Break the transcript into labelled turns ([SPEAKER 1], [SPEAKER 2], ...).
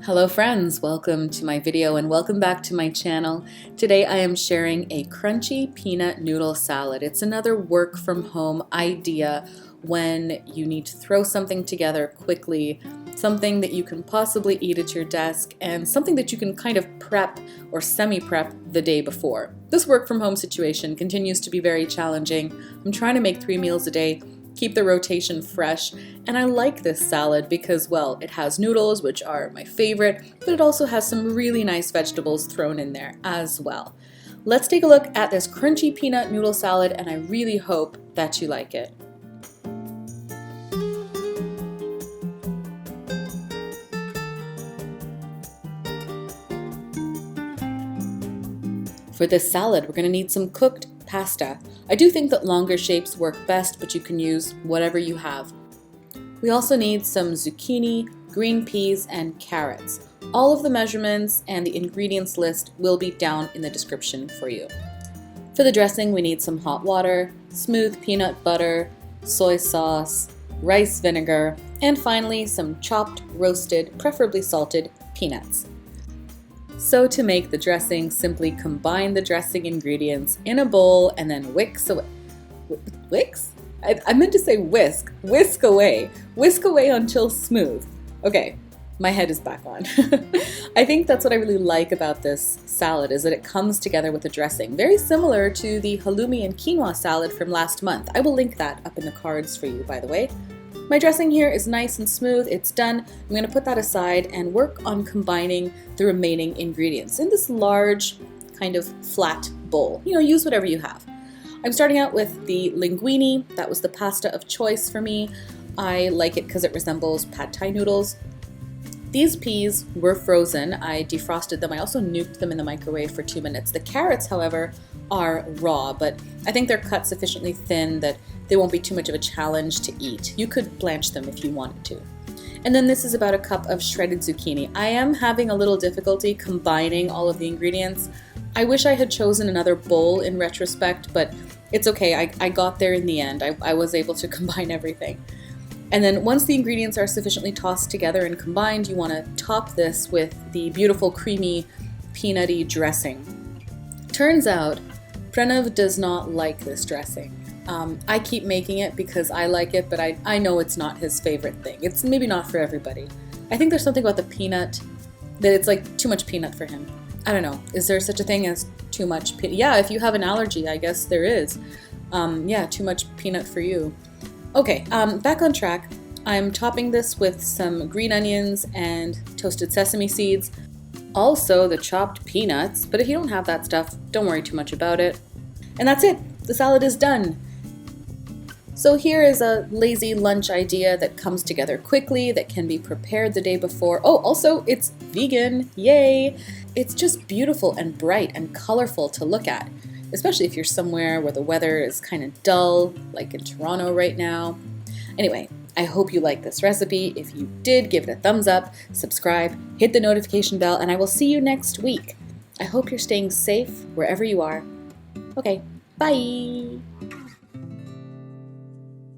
[SPEAKER 1] Hello friends, welcome to my video and welcome back to my channel. Today I am sharing a crunchy peanut noodle salad. It's another work from home idea when you need to throw something together quickly, something that you can possibly eat at your desk and something that you can kind of prep or semi-prep the day before. This work from home situation continues to be very challenging. I'm trying to make 3 meals a day, keep the rotation fresh, and I like this salad because, well, it has noodles, which are my favorite, but it also has some really nice vegetables thrown in there as well. Let's take a look at this crunchy peanut noodle salad, and I really hope that you like it. For this salad, we're going to need some cooked pasta. I do think that longer shapes work best, but you can use whatever you have. We also need some zucchini, green peas, and carrots. All of the measurements and the ingredients list will be down in the description for you. For the dressing, we need some hot water, smooth peanut butter, soy sauce, rice vinegar, and finally some chopped, roasted, preferably salted peanuts. So to make the dressing, simply combine the dressing ingredients in a bowl and then whisk away. Whisk? I meant to say whisk. Whisk away. Whisk away until smooth. Okay, my head is back on. I think that's what I really like about this salad is that it comes together with the dressing. Very similar to the halloumi and quinoa salad from last month. I will link that up in the cards for you, by the way. My dressing here is nice and smooth, it's done. I'm going to put that aside and work on combining the remaining ingredients in this large kind of flat bowl. Use whatever you have. I'm starting out with the linguine. That was the pasta of choice for me. I like it because it resembles pad thai noodles. These peas were frozen. I defrosted them. I also nuked them in the microwave for 2 minutes. The carrots, however, are raw, but I think they're cut sufficiently thin that they won't be too much of a challenge to eat. You could blanch them if you wanted to. And then this is about a cup of shredded zucchini. I am having a little difficulty combining all of the ingredients. I wish I had chosen another bowl in retrospect, but it's okay. I got there in the end. I was able to combine everything. And then once the ingredients are sufficiently tossed together and combined, you want to top this with the beautiful creamy peanutty dressing. Turns out, Pranav does not like this dressing. I keep making it because I like it, but I know it's not his favorite thing. It's maybe not for everybody. I think there's something about the peanut that it's like too much peanut for him. I don't know. Is there such a thing as too much peanut? Yeah, if you have an allergy, I guess there is. Yeah, too much peanut for you. Okay, back on track. I'm topping this with some green onions and toasted sesame seeds. Also the chopped peanuts, but if you don't have that stuff, don't worry too much about it. And that's it. The salad is done. So here is a lazy lunch idea that comes together quickly, that can be prepared the day before. Oh, also it's vegan, yay! It's just beautiful and bright and colorful to look at, especially if you're somewhere where the weather is kind of dull, like in Toronto right now. Anyway, I hope you like this recipe. If you did, give it a thumbs up, subscribe, hit the notification bell, and I will see you next week. I hope you're staying safe wherever you are. Okay, bye!